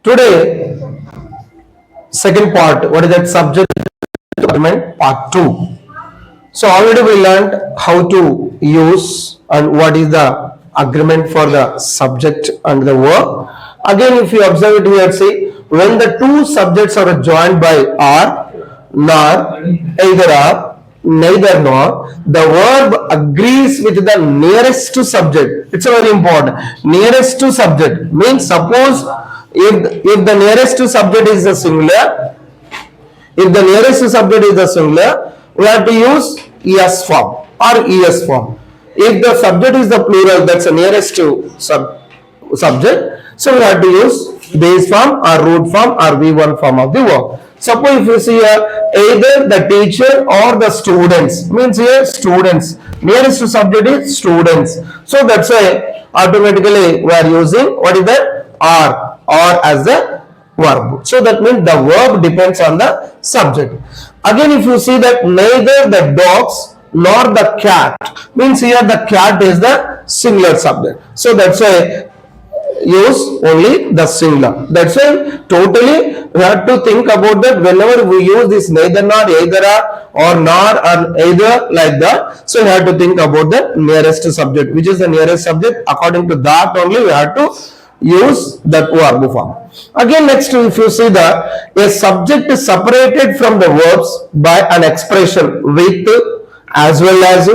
Today, second part, what is that subject agreement part 2. So already we learned how to use and what is the agreement for the subject and the verb. Again, if you observe it here, see, when the two subjects are joined by are, nor, either are, neither nor, the verb agrees with the nearest to subject. It's very important. Nearest to subject means suppose if the nearest to subject is a singular, if the nearest subject is the singular, we have to use es form or es form. If the subject is the plural, that's the nearest to subject, so we have to use base form or root form or V1 form of the verb. Suppose if you see here, either the teacher or the students, means here students, nearest to subject is students. So that's why automatically we are using what is that or as the verb. So that means the verb depends on the subject. Again, if you see that neither the dogs nor the cat, means here the cat is the singular subject. So that's why use only the singular. That's why totally we have to think about that whenever we use this neither nor, either or nor or either like that. So we have to think about the nearest subject, which is the nearest subject. According to that only we have to use that verb form. Again, next if you see that a subject is separated from the verbs by an expression with, as well as,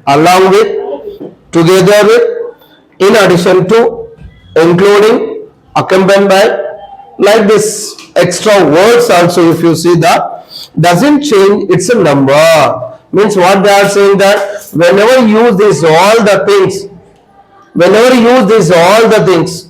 along with, together with, in addition to, including, accompanied by, like this extra words also if you see that doesn't change, it's a number. Means what they are saying that whenever you use this all the things,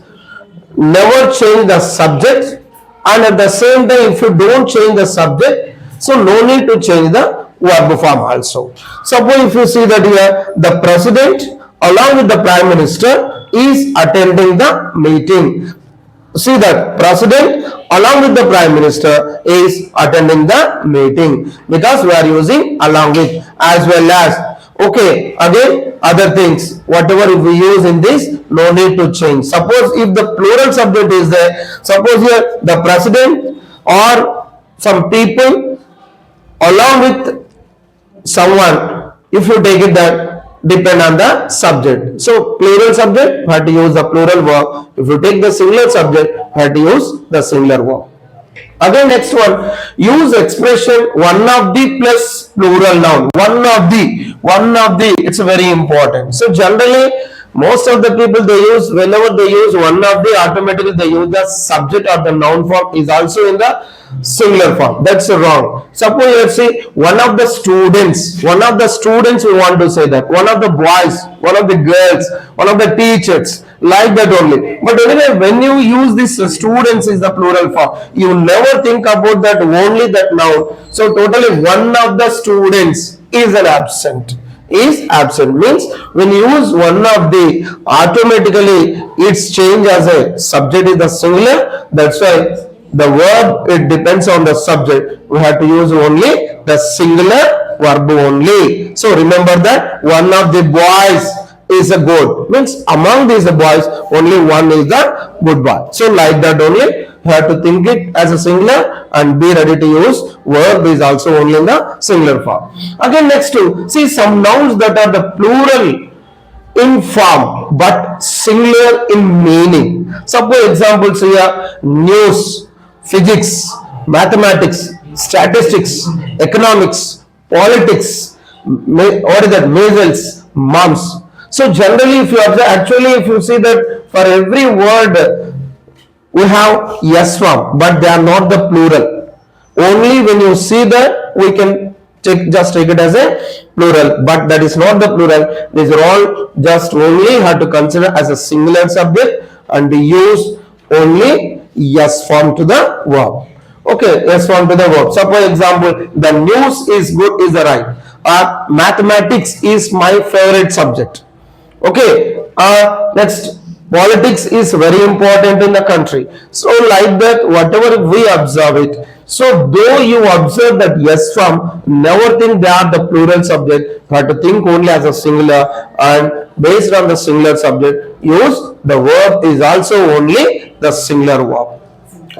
never change the subject, and at the same time if you don't change the subject, so no need to change the verb form also. Suppose if you see that here the president along with the prime minister is attending the meeting. See that president along with the prime minister is attending the meeting, because we are using along with, as well as. Okay, again other things whatever we use in this, no need to change. Suppose if the plural subject is there, suppose here the president or some people along with someone, if you take it that depend on the subject. So plural subject, we have to use the plural verb. If you take the singular subject, we have to use the singular verb. Again, next one, use expression one of the plus plural noun. One of the, it's very important. So generally, most of the people they use, whenever they use one of the, automatically they use the subject or the noun form is also in the singular form. That's wrong. Suppose let's say one of the students we want to say that, one of the boys, one of the girls, one of the teachers, like that only. But anyway, when you use this students is the plural form, you never think about that only that noun. So totally one of the students is an absent. Means when you use one of the, automatically it's changed as a subject is the singular. That's why the verb, it depends on the subject, we have to use only the singular verb only. So remember that one of the boys is a good, means among these boys only one is the good boy. So like that only you have to think it as a singular and be ready to use verb is also only in the singular form. Again, next to see some nouns that are the plural in form but singular in meaning. Suppose examples here, news, physics, mathematics, statistics, economics, politics, what is that, measles, moms. So generally if you observe, actually if you see that for every word we have yes form, but they are not the plural. Only when you see that we can just take it as a plural, but that is not the plural. These are all just only have to consider as a singular subject and use only yes form to the verb. Okay, yes form to the verb. Suppose example, the news is good is the right, or mathematics is my favorite subject. Okay, next, politics is very important in the country. So like that, whatever we observe it. So though you observe that yes form, never think they are the plural subject. You have to think only as a singular, and based on the singular subject, use the verb is also only the singular verb.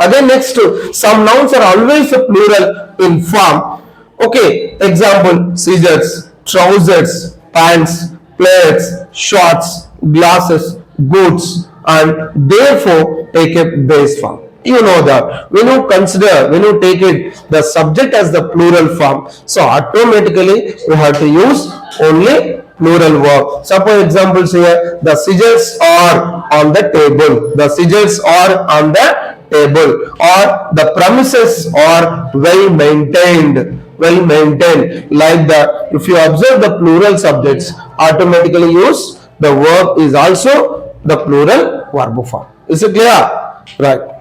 Again, next, some nouns are always a plural in form. Okay, example, scissors, trousers, pants, plates, shorts, glasses, goods, and therefore take a base form. You know that when you take it the subject as the plural form, so automatically you have to use only plural verb. Suppose examples here, the scissors are on the table, the scissors are on the table, or the premises are well maintained. Like that, if you observe the plural subjects, automatically use the verb is also the plural verb form. Is it clear? Right.